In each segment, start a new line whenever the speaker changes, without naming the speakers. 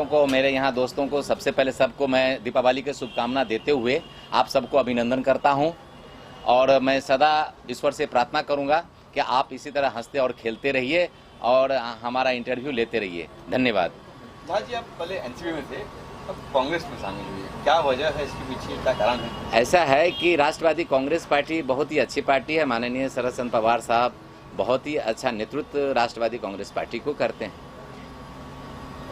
को, मेरे यहाँ दोस्तों को, सबसे पहले सबको मैं दीपावली की शुभकामना देते हुए आप सबको अभिनंदन करता हूँ। और मैं सदा ईश्वर से प्रार्थना करूँगा कि आप इसी तरह हंसते और खेलते रहिए और हमारा इंटरव्यू लेते रहिए। धन्यवाद।
जी, आप पहले एनसीपी में थे, अब कांग्रेस में शामिल हुए, क्या वजह है इसके पीछे, क्या कारण है?
ऐसा है कि राष्ट्रवादी कांग्रेस पार्टी बहुत ही अच्छी पार्टी है। माननीय शरद चंद्र पवार साहब बहुत ही अच्छा नेतृत्व राष्ट्रवादी कांग्रेस पार्टी को करते हैं,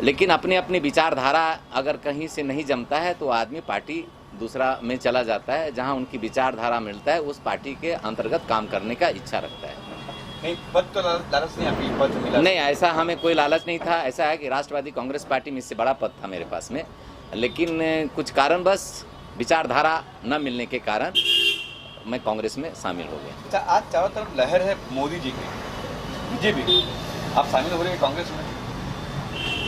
लेकिन अपनी अपनी विचारधारा अगर कहीं से नहीं जमता है तो आदमी पार्टी दूसरा में चला जाता है, जहां उनकी विचारधारा मिलता है उस पार्टी के अंतर्गत काम करने का इच्छा रखता है।
नहीं, पद तो लालच नहीं, आपकी पद मिला
नहीं, ऐसा हमें कोई लालच नहीं था। ऐसा है कि राष्ट्रवादी कांग्रेस पार्टी में इससे बड़ा पद था मेरे पास में, लेकिन कुछ कारणवश विचारधारा न मिलने के कारण मैं कांग्रेस में शामिल हो गया।
अच्छा, आज चारों तरफ लहर है मोदी जी की, बीजेपी, आप शामिल हो रहे हैं कांग्रेस में?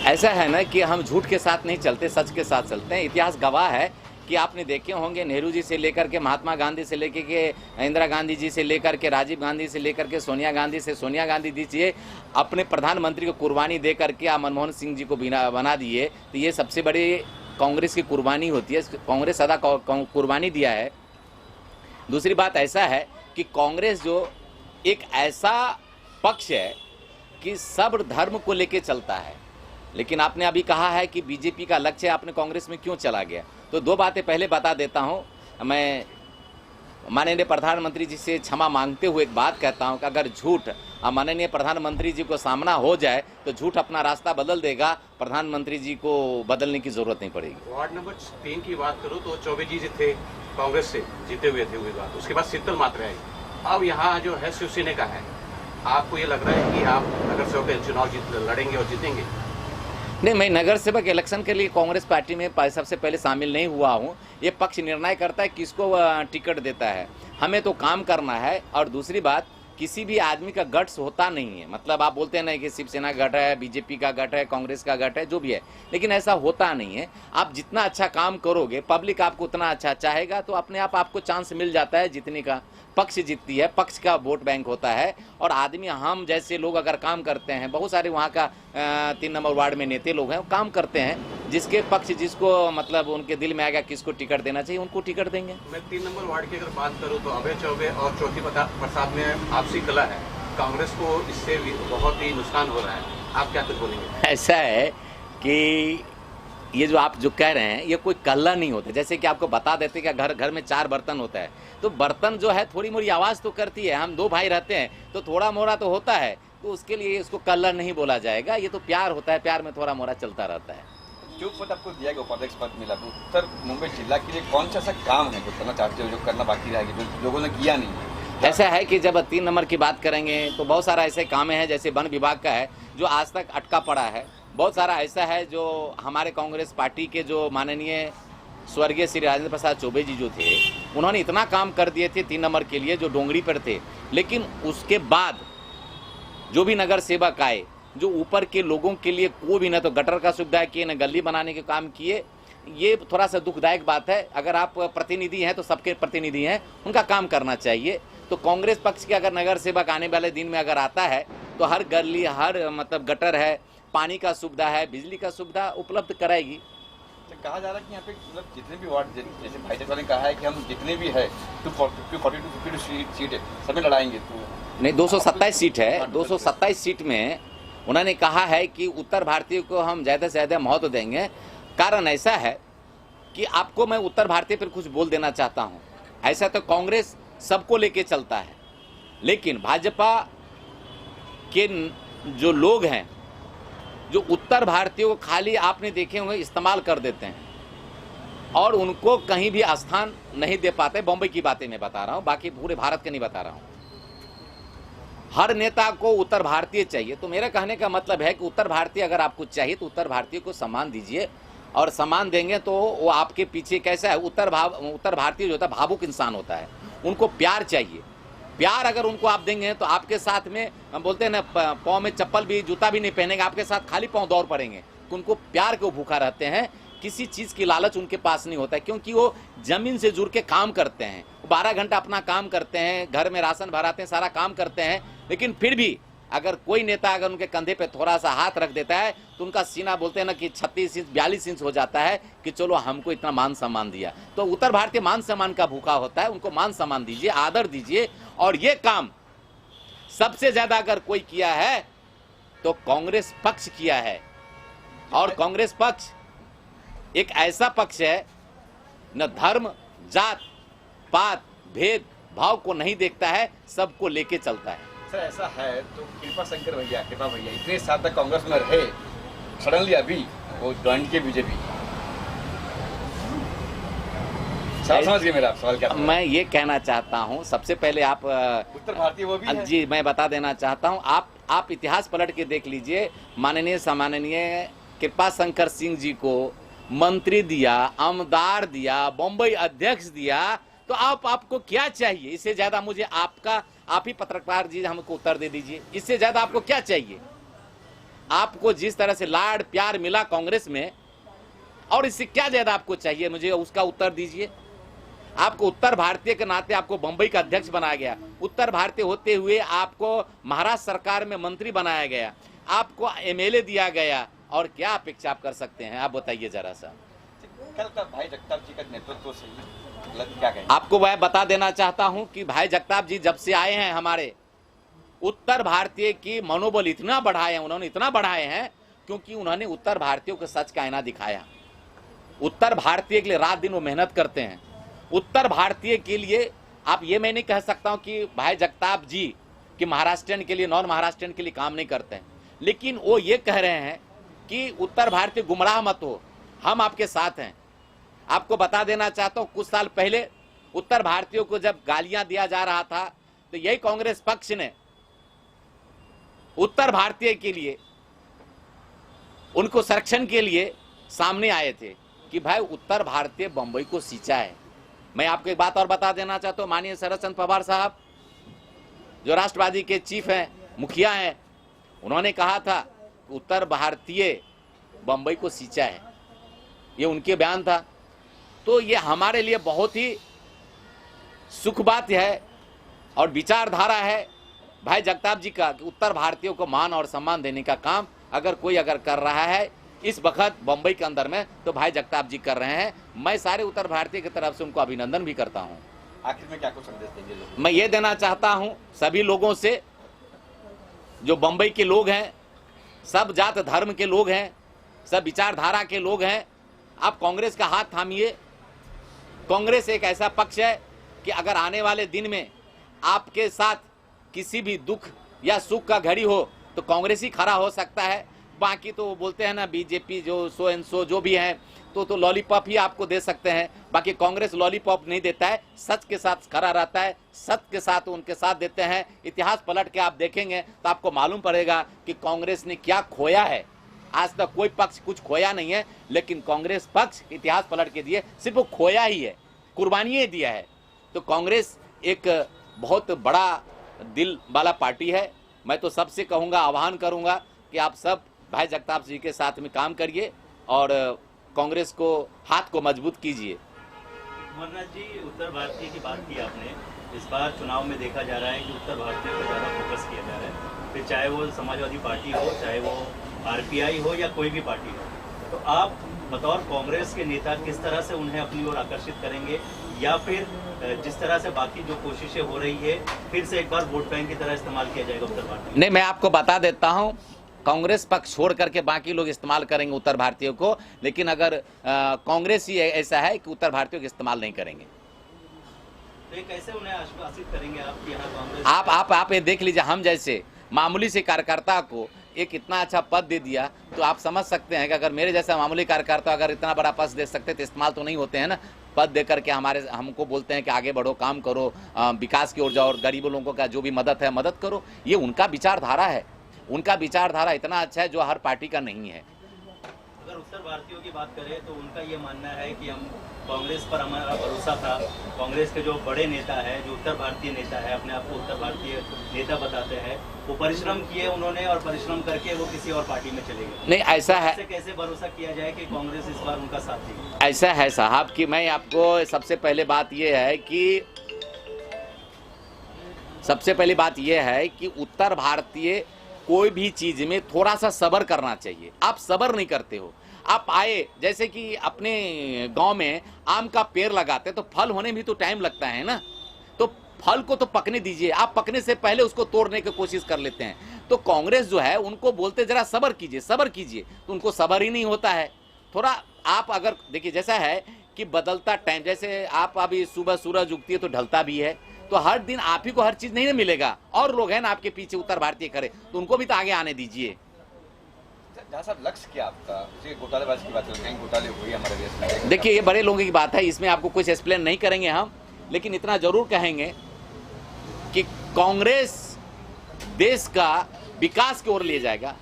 ऐसा है ना कि हम झूठ के साथ नहीं चलते, सच के साथ चलते हैं। इतिहास गवाह है कि आपने देखे होंगे, नेहरू जी से लेकर के महात्मा गांधी से लेकर के इंदिरा गांधी जी से लेकर के राजीव गांधी से लेकर के सोनिया गांधी से सोनिया गांधी जी अपने प्रधानमंत्री को कुर्बानी दे करके आप मनमोहन सिंह जी को बना दिए, तो ये सबसे बड़ी कांग्रेस की कुर्बानी होती है। कांग्रेस सदा कुर्बानी दिया है। दूसरी बात ऐसा है कि कांग्रेस जो एक ऐसा पक्ष है कि सब धर्म को लेके चलता है, लेकिन आपने अभी कहा है कि बीजेपी का लक्ष्य आपने कांग्रेस में क्यों चला गया, तो दो बातें पहले बता देता हूं। मैं माननीय प्रधानमंत्री जी से क्षमा मांगते हुए एक बात कहता हूं कि अगर झूठ माननीय प्रधानमंत्री जी को सामना हो जाए तो झूठ अपना रास्ता बदल देगा, प्रधानमंत्री जी को बदलने की जरूरत नहीं पड़ेगी।
वार्ड नंबर 3 की बात करूं तो चौबे जी थे, कांग्रेस से जीते हुए थे, बात उसके बाद शीतल मात्रा आई। अब यहाँ जो है शिवसेना का है, आपको ये लग रहा है कि आप नगर सेवक चुनाव लड़ेंगे और जीतेंगे?
नहीं, मैं नगर सेवक इलेक्शन के लिए कांग्रेस पार्टी में सबसे पहले शामिल नहीं हुआ हूं। ये पक्ष निर्णय करता है किसको टिकट देता है, हमें तो काम करना है। और दूसरी बात, किसी भी आदमी का गट्स होता नहीं है। मतलब आप बोलते हैं ना कि शिवसेना गठ है, बीजेपी का गठ है, कांग्रेस का गठ है, जो भी है, लेकिन ऐसा होता नहीं है। आप जितना अच्छा काम करोगे, पब्लिक आपको उतना अच्छा चाहेगा, तो अपने आप आपको चांस मिल जाता है जीतने का। पक्ष जीतती है, पक्ष का वोट बैंक होता है। और आदमी, हम जैसे लोग अगर काम करते हैं, बहुत सारे वहाँ का 3 नंबर वार्ड में नेता लोग हैं, वो काम करते हैं, जिसके पक्ष जिसको मतलब उनके दिल में आएगा किसको टिकट देना चाहिए, उनको टिकट देंगे।
मैं 3 नंबर वार्ड की अगर बात करूँ तो अभय चौबे और चौथी प्रसाद में आपसी कला है, कांग्रेस को इससे बहुत ही नुकसान हो रहा है, आप क्या कुछ बोलेंगे?
ऐसा है कि ये जो आप जो कह रहे हैं, ये कोई कल्ला नहीं होता। जैसे कि आपको बता देते कि घर में 4 बर्तन होता है, तो बर्तन जो है थोड़ी मोड़ी आवाज़ तो करती है। हम 2 भाई रहते हैं तो थोड़ा मोड़ा तो होता है, तो उसके लिए इसको कल्ला नहीं बोला जाएगा। ये तो प्यार होता है, प्यार में थोड़ा मोड़ा चलता रहता है।
जो पद आपको दिया गया, उपाध्यक्ष पद मिला, तो उत्तर मुंबई जिला के लिए कौन सा ऐसा काम है जो करना चाहते हो, जो करना बाकी रह गया, जो लोगों ने किया नहीं?
ऐसा है कि जब 3 नंबर की बात करेंगे तो बहुत सारा ऐसे काम है, जैसे वन विभाग का है जो आज तक अटका पड़ा है। बहुत सारा ऐसा है जो हमारे कांग्रेस पार्टी के जो माननीय स्वर्गीय श्री राजेंद्र प्रसाद चौबे जी जो थे, उन्होंने इतना काम कर दिए थे 3 नंबर के लिए, जो डोंगरी पर थे। लेकिन उसके बाद जो भी नगर सेवक आए, जो ऊपर के लोगों के लिए कोई भी न तो गटर का सुविधा किए, न गली बनाने के काम किए। ये थोड़ा सा दुखदायक बात है। अगर आप प्रतिनिधि हैं तो सबके प्रतिनिधि हैं, उनका काम करना चाहिए। तो कांग्रेस पक्ष के अगर नगर सेवक आने वाले दिन में अगर आता है तो हर गली, हर मतलब गटर है, पानी का सुविधा है, बिजली का सुविधा उपलब्ध कराएगी।
कहा जा रहा है कि यहाँ पे मतलब जितने भी वार्ड, जैसे भाई साहब ने कहा है कि हम जितने भी है 242 सीट है, सब में लड़ाएंगे। तो
नहीं, 227 सीट है। 227 सीट में उन्होंने कहा है कि उत्तर भारतीय को हम ज़्यादा से ज़्यादा महत्व देंगे। कारण ऐसा है कि आपको मैं उत्तर भारतीय पर कुछ बोल देना चाहता हूँ। ऐसा तो कांग्रेस सबको लेके चलता है, लेकिन भाजपा के जो लोग हैं, जो उत्तर भारतीयों को खाली आपने देखे होंगे इस्तेमाल कर देते हैं और उनको कहीं भी स्थान नहीं दे पाते। बॉम्बे की बातें मैं बता रहा हूं, बाकी पूरे भारत के नहीं बता रहा हूं। हर नेता को उत्तर भारतीय चाहिए। तो मेरा कहने का मतलब है कि उत्तर भारतीय अगर आपको चाहिए तो उत्तर भारतीय को सम्मान दीजिए, और सम्मान देंगे तो वो आपके पीछे कैसा है, उत्तर भारतीय जो होता है भावुक इंसान होता है, उनको प्यार चाहिए। प्यार अगर उनको आप देंगे तो आपके साथ में, हम बोलते हैं ना, पाँव में चप्पल भी, जूता भी नहीं पहनेंगे, आपके साथ खाली पाँव दौड़ पड़ेंगे। तो उनको प्यार के भूखा रहते हैं, किसी चीज़ की लालच उनके पास नहीं होता है, क्योंकि वो जमीन से जुड़ के काम करते हैं। 12 घंटा अपना काम करते हैं, घर में राशन भराते हैं, सारा काम करते हैं, लेकिन फिर भी अगर कोई नेता अगर उनके कंधे पे थोड़ा सा हाथ रख देता है तो उनका सीना बोलते हैं ना कि 36 इंच 42 इंच हो जाता है कि चलो हमको इतना मान सम्मान दिया। तो उत्तर भारतीय मान सम्मान का भूखा होता है, उनको मान सम्मान दीजिए, आदर दीजिए। और ये काम सबसे ज्यादा अगर कोई किया है तो कांग्रेस पक्ष किया है। और कांग्रेस पक्ष एक ऐसा पक्ष है न धर्म जात पात भेद भाव को नहीं देखता है, सबको लेके चलता है।
सर ऐसा है तो कृपा शंकर भैया इतने साल तक कांग्रेस में रहे, सडनली अभी वो ज्वाइन किए बीजेपी। समझ गए मेरा सवाल क्या था?
मैं ये कहना चाहता हूँ, सबसे पहले आप
उत्तर भारतीय वो भी है।
जी मैं बता देना चाहता हूँ, आप इतिहास पलट के देख लीजिए। माननीय सम्माननीय कृपा शंकर सिंह जी को मंत्री दिया, आमदार दिया, बम्बई अध्यक्ष दिया, तो आपको क्या चाहिए? इससे ज्यादा मुझे आप ही पत्रकार जी हमको उत्तर दे दीजिए, इससे ज्यादा आपको क्या चाहिए? आपको जिस तरह से लाड प्यार मिला कांग्रेस में, और इससे क्या ज्यादा आपको चाहिए? मुझे उसका उत्तर दीजिए। आपको उत्तर भारतीय के नाते आपको बंबई का अध्यक्ष बनाया गया, उत्तर भारतीय होते हुए आपको महाराष्ट्र सरकार में मंत्री बनाया गया, आपको एमएलए दिया गया, और क्या अपेक्षा आप कर सकते हैं? आप बताइए जरा सा।
कल का भाई जगताप जी का नेतृत्व से क्या कहेंगे?
आपको वह बता देना चाहता हूं कि भाई जगताप जी जब से आए हैं हमारे उत्तर भारतीय की मनोबल इतना बढ़ाए हैं, उन्होंने इतना बढ़ाए हैं क्योंकि उन्होंने उत्तर भारतीयों को सच का आईना दिखाया। उत्तर भारतीय के लिए रात दिन वो मेहनत करते हैं। उत्तर भारतीय के लिए आप ये मैं नहीं कह सकता हूं कि भाई जगताप जी कि महाराष्ट्रियन के लिए नॉन महाराष्ट्रियन के लिए काम नहीं करते हैं, लेकिन वो ये कह रहे हैं कि उत्तर भारतीय गुमराह मत हो, हम आपके साथ हैं। आपको बता देना चाहता हूं, कुछ साल पहले उत्तर भारतीयों को जब गालियां दिया जा रहा था तो यही कांग्रेस पक्ष ने उत्तर भारतीय के लिए उनको संरक्षण के लिए सामने आए थे कि भाई उत्तर भारतीय बंबई को सींचा है। मैं आपको एक बात और बता देना चाहता हूं, माननीय शरद चंद्र पवार साहब जो राष्ट्रवादी के चीफ हैं, मुखिया हैं, उन्होंने कहा था कि उत्तर भारतीय बंबई को सींचा है, ये उनके बयान था। तो ये हमारे लिए बहुत ही सुख बात है और विचारधारा है भाई जगताप जी का कि उत्तर भारतीयों को मान और सम्मान देने का काम अगर कोई कर रहा है इस वक्त बंबई के अंदर में, तो भाई जगताप जी कर रहे हैं। मैं सारे उत्तर भारतीय की तरफ से उनको अभिनंदन भी करता हूं।
आखिर में क्या कुछ संदेश देंगे लोग?
मैं ये देना चाहता हूं सभी लोगों से, जो बंबई के लोग हैं, सब जात धर्म के लोग हैं, सब विचारधारा के लोग हैं, आप कांग्रेस का हाथ थामिए। कांग्रेस एक ऐसा पक्ष है कि अगर आने वाले दिन में आपके साथ किसी भी दुख या सुख का घड़ी हो तो कांग्रेस ही खड़ा हो सकता है। बाकी तो वो बोलते हैं ना बीजेपी जो सो एंड सो जो भी है तो लॉलीपॉप ही आपको दे सकते हैं। बाकी कांग्रेस लॉलीपॉप नहीं देता है, सच के साथ खड़ा रहता है, सच के साथ उनके साथ देते हैं। इतिहास पलट के आप देखेंगे तो आपको मालूम पड़ेगा कि कांग्रेस ने क्या खोया है। आज तक कोई पक्ष कुछ खोया नहीं है, लेकिन कांग्रेस पक्ष इतिहास पलट के दिए सिर्फ वो खोया ही है, कुर्बानियां दिया है। तो कांग्रेस एक बहुत बड़ा दिल वाला पार्टी है। मैं तो सबसे कहूँगा, आह्वान करूँगा कि आप सब भाई जगताप जी के साथ में काम करिए और कांग्रेस को हाथ को मजबूत कीजिए।
अमरनाथ जी, उत्तर भारतीय की बात की आपने, इस बार चुनाव में देखा जा रहा है कि उत्तर भारतीय पर ज़्यादा फोकस किया जा रहा है, फिर चाहे वो समाजवादी पार्टी हो, चाहे वो आरपीआई हो या कोई भी पार्टी हो। तो आप बतौर कांग्रेस के नेता किस तरह से उन्हें अपनी ओर आकर्षित करेंगे, या फिर जिस तरह से बाकी जो कोशिशें हो रही है फिर से एक बार वोट बैंक की तरह इस्तेमाल किया जाएगा उत्तर भारतीय?
नहीं, मैं आपको बता देता हूं, कांग्रेस पक्ष छोड़ करके बाकी लोग इस्तेमाल करेंगे उत्तर भारतीयों को, लेकिन अगर कांग्रेस ही ऐसा है कि उत्तर भारतीयों को इस्तेमाल नहीं करेंगे।
तो कैसे उन्हें आश्वासित करेंगे आप कि यहाँ कांग्रेस?
आप ये देख लीजिए, हम जैसे मामूली से कार्यकर्ता को एक इतना अच्छा पद दे दिया तो आप समझ सकते हैं कि अगर मेरे जैसा मामूली कार्यकर्ता अगर इतना बड़ा पद दे सकते तो इस्तेमाल तो नहीं होते हैं ना। पद दे करके हमको बोलते हैं कि आगे बढ़ो, काम करो, विकास की ओर जाओ और गरीब लोगों का जो भी मदद है मदद करो। ये उनका विचारधारा है, उनका विचारधारा इतना अच्छा है जो हर पार्टी का नहीं है।
अगर उत्तर भारतीयों की बात करें तो उनका ये मानना है कि हम कांग्रेस पर हमारा भरोसा था, कांग्रेस के जो बड़े नेता है, जो उत्तर भारतीय नेता है, अपने आप को उत्तर भारतीय नेता बताते हैं, वो परिश्रम किए उन्होंने और परिश्रम करके वो किसी और पार्टी में चले गए।
नहीं, ऐसा है,
कैसे भरोसा किया जाए कि कांग्रेस इस बार उनका साथ देगी?
ऐसा है साहब कि मैं आपको सबसे पहले बात यह है कि उत्तर भारतीय कोई भी चीज में थोड़ा सा सब्र करना चाहिए। आप सब्र नहीं करते हो। आप आए, जैसे कि अपने गांव में आम का पेड़ लगाते तो फल होने में तो टाइम लगता है ना, तो फल को तो पकने दीजिए। आप पकने से पहले उसको तोड़ने की कोशिश कर लेते हैं। तो कांग्रेस जो है उनको बोलते जरा सब्र कीजिए, सब्र कीजिए, तो उनको सब्र ही नहीं होता है। थोड़ा आप अगर देखिए, जैसा है कि बदलता टाइम, जैसे आप अभी सुबह सूरज उगती है तो ढलता भी है, तो हर दिन आप ही को हर चीज नहीं मिलेगा, और लोग हैं ना आपके पीछे उत्तर भारतीय खड़े, तो उनको भी तो आगे आने दीजिए।
जहाँ साहब लक्ष्य क्या आपका? जैसे घोटालेबाजी की बात करें, कहीं घोटाले हुए हमारे देश में।
देखिए ये बड़े लोगों की बात है, इसमें आपको कुछ एक्सप्लेन नहीं करेंगे हम, लेकिन इतना जरूर कहेंगे कि कांग्रेस देश का विकास की ओर ले जाएगा।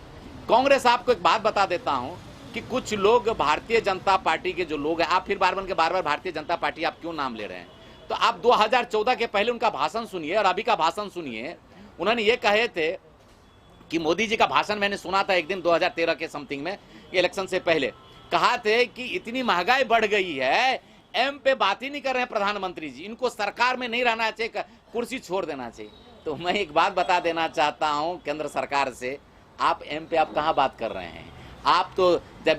कांग्रेस, आपको एक बात बता देता हूं कि कुछ लोग भारतीय जनता पार्टी के जो लोग हैं, आप फिर बार बार भारतीय जनता पार्टी आप क्यों नाम ले रहे हैं, तो आप 2014 के पहले उनका भाषण सुनिए और अभी का भाषण सुनिए। उन्होंने ये कहे थे कि मोदी जी का भाषण मैंने सुना था एक दिन 2013 के समथिंग में, इलेक्शन से पहले, कहा थे कि इतनी महंगाई बढ़ गई है, एम पे बात ही नहीं कर रहे हैं प्रधानमंत्री जी, इनको सरकार में नहीं रहना चाहिए, कुर्सी छोड़ देना चाहिए। तो मैं एक बात बता देना चाहता हूं केंद्र सरकार से, आप एम पे आप कहां बात कर रहे हैं? आप तो जब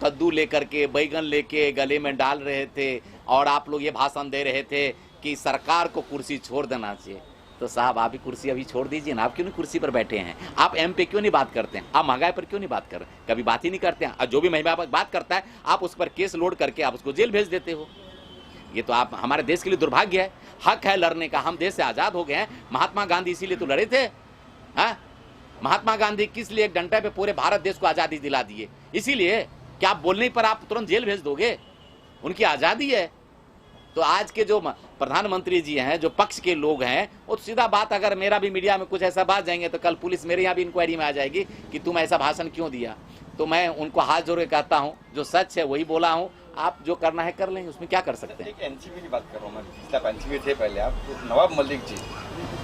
कद्दू लेकर के, बैगन लेके गले में डाल रहे थे और आप लोग ये भाषण दे रहे थे कि सरकार को कुर्सी छोड़ देना चाहिए, तो साहब आप ही कुर्सी अभी छोड़ दीजिए ना। आप क्यों नहीं कुर्सी पर बैठे हैं? आप एम पे क्यों नहीं बात करते हैं? आप महंगाई पर क्यों नहीं बात कर रहे हैं? कभी बात ही नहीं करते हैं। और जो भी महिला बात करता है आप उस पर केस लोड करके आप उसको जेल भेज देते हो। ये तो आप, हमारे देश के लिए दुर्भाग्य है। हक है लड़ने का, हम देश से आजाद हो गए हैं। महात्मा गांधी इसीलिए तो लड़े थे। हाँ, महात्मा गांधी किस लिए एक डंडे पे पूरे भारत देश को आजादी दिला दिए? इसीलिए कि आप बोलने पर आप तुरंत जेल भेज दोगे, उनकी आजादी है। तो आज के जो प्रधानमंत्री जी हैं, जो पक्ष के लोग हैं, वो सीधा बात, अगर मेरा भी मीडिया में कुछ ऐसा बात जाएंगे तो कल पुलिस मेरे यहाँ भी इंक्वायरी में आ जाएगी कि तुम ऐसा भाषण क्यों दिया। तो मैं उनको हाथ जोड़ के कहता हूँ, जो सच है वही बोला हूँ, आप जो करना है कर लेंगे, उसमें क्या कर सकते हैं।
एक एनसीपी की बात कर रहा हूँ मैं, पिछला एनसीपी थे पहले आप, तो नवाब मलिक जी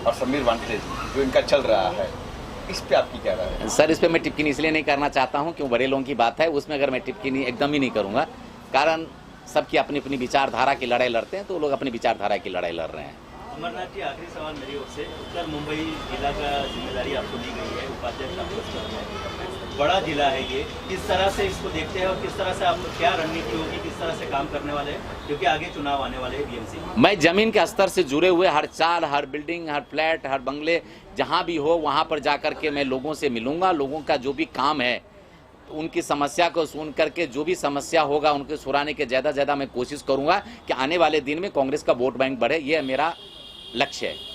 और समीर वांटे जी जो इनका चल रहा है, इस पे आपकी क्या राय है?
सर, इस पे मैं टिप्पणी इसलिए नहीं करना चाहता हूँ क्यों बड़े लोगों की बात है, उसमें अगर मैं टिप्पणी एकदम ही नहीं करूँगा, कारण सबकी अपनी अपनी विचारधारा की लड़ाई लड़ते हैं, तो लोग अपनी विचारधारा की लड़ाई लड़ रहे हैं।
अमरनाथ जी, आखिरी सवाल मेरी ओर से, उत्तर मुंबई जिला का जिम्मेदारी आपको दी गई है, उपाध्यक्ष आपको, बड़ा जिला है ये, किस तरह से इसको देखते हैं और किस तरह से आप क्या रणनीति होगी, किस तरह से काम करने वाले हैं, क्योंकि आगे चुनाव आने वाले हैं बीएमसी।
मैं जमीन के स्तर से जुड़े हुए हर चाल, हर बिल्डिंग, हर फ्लैट, हर बंगले, जहाँ भी हो वहाँ पर जाकर के मैं लोगों से मिलूंगा। लोगों का जो भी काम है, उनकी समस्या को सुन करके जो भी समस्या होगा उनके सुराने के ज़्यादा मैं कोशिश करूंगा कि आने वाले दिन में कांग्रेस का वोट बैंक बढ़े। ये मेरा लक्ष्य है।